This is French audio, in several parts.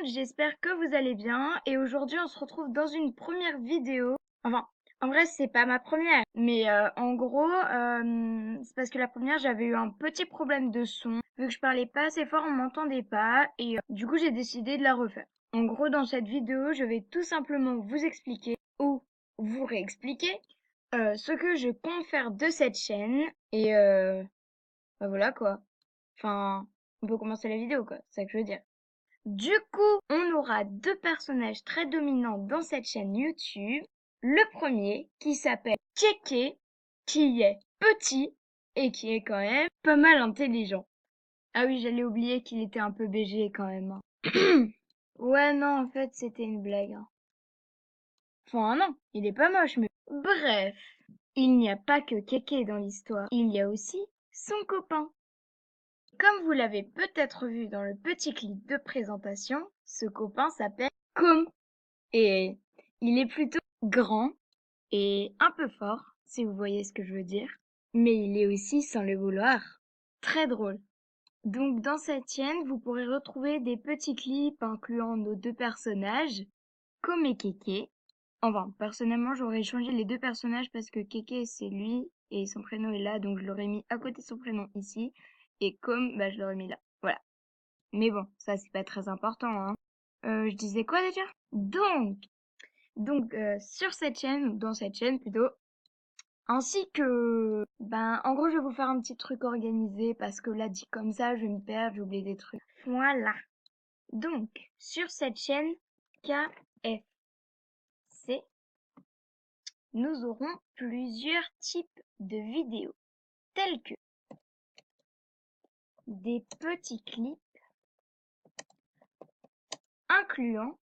j'espère que vous allez bien et aujourd'hui on se retrouve dans une première vidéo. Enfin, en vrai c'est pas ma première, mais en gros c'est parce que la première j'avais eu un petit problème de son. Vu que je parlais pas assez fort, on m'entendait pas et du coup j'ai décidé de la refaire. En gros dans cette vidéo je vais tout simplement vous expliquer ou vous réexpliquer ce que je compte faire de cette chaîne et bah voilà quoi. Enfin, on peut commencer la vidéo quoi, c'est ça que je veux dire. Du coup, on aura deux personnages très dominants dans cette chaîne YouTube. Le premier, qui s'appelle Keke, qui est petit et qui est quand même pas mal intelligent. Ah oui, j'allais oublier qu'il était un peu BG quand même, hein. Ouais, non, en fait, c'était une blague, hein. Enfin, non, il est pas moche, mais... Bref, il n'y a pas que Keke dans l'histoire. Il y a aussi son copain. Comme vous l'avez peut-être vu dans le petit clip de présentation, ce copain s'appelle Com. Et il est plutôt grand et un peu fort, si vous voyez ce que je veux dire. Mais il est aussi, sans le vouloir, très drôle. Donc dans cette chaîne, vous pourrez retrouver des petits clips incluant nos deux personnages, Com et Keke. Enfin, personnellement, j'aurais changé les deux personnages parce que Keke, c'est lui et son prénom est là, donc je l'aurais mis à côté de son prénom ici. Et Com, bah, je l'aurais mis là. Voilà. Mais bon, ça, c'est pas très important, hein. Je disais quoi déjà? Donc, sur cette chaîne, ou dans cette chaîne plutôt, ainsi que, ben, en gros, je vais vous faire un petit truc organisé parce que là, dit comme ça, je vais me perdre, j'ai oublié des trucs. Voilà. Donc, sur cette chaîne KFC, nous aurons plusieurs types de vidéos, tels que des petits clips incluant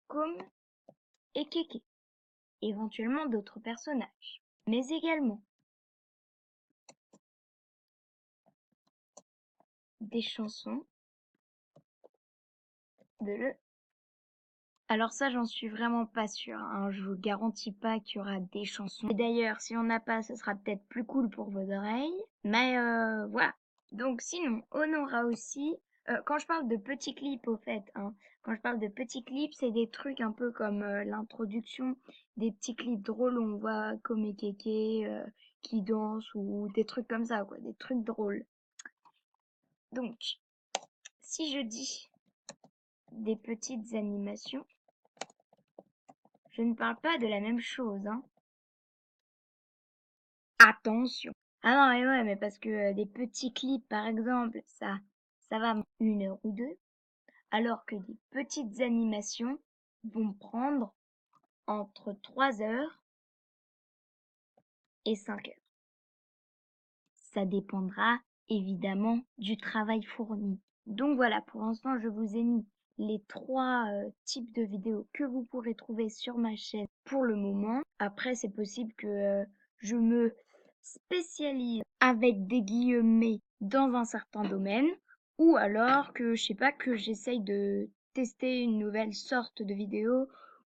Com et Keke, éventuellement d'autres personnages, mais également des chansons de le... Alors ça, j'en suis vraiment pas sûre, hein. Je vous garantis pas qu'il y aura des chansons. Et d'ailleurs, si on n'a pas, ce sera peut-être plus cool pour vos oreilles. Mais voilà. Donc sinon, on aura aussi... quand je parle de petits clips, au fait, hein, quand je parle de petits clips, c'est des trucs un peu comme l'introduction, des petits clips drôles où on voit comme et Keke qui dansent ou des trucs comme ça, quoi, des trucs drôles. Donc, si je dis des petites animations, je ne parle pas de la même chose, hein. Attention. Ah non, mais ouais, mais parce que des petits clips, par exemple, ça va 1 heure ou 2, alors que des petites animations vont prendre entre 3 heures et 5 heures. Ça dépendra évidemment du travail fourni. Donc voilà, pour l'instant, je vous ai mis les trois types de vidéos que vous pourrez trouver sur ma chaîne pour le moment. Après, c'est possible que je me spécialise avec des guillemets dans un certain domaine ou alors que, je sais pas, que j'essaye de tester une nouvelle sorte de vidéo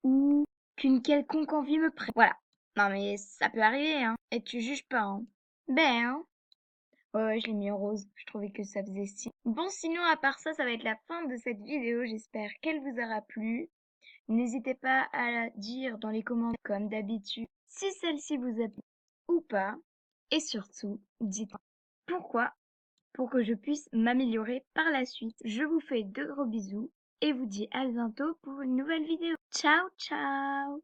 ou qu'une quelconque envie me prenne. Voilà. Non mais ça peut arriver, hein. Et tu juges pas, hein. Ben, hein. Ouais, je l'ai mis en rose. Je trouvais que ça faisait style. Bon, sinon, à part ça, ça va être la fin de cette vidéo. J'espère qu'elle vous aura plu. N'hésitez pas à la dire dans les commentaires, comme d'habitude, si celle-ci vous a plu ou pas. Et surtout, dites-moi pourquoi, pour que je puisse m'améliorer par la suite. Je vous fais de gros bisous et vous dis à bientôt pour une nouvelle vidéo. Ciao, ciao!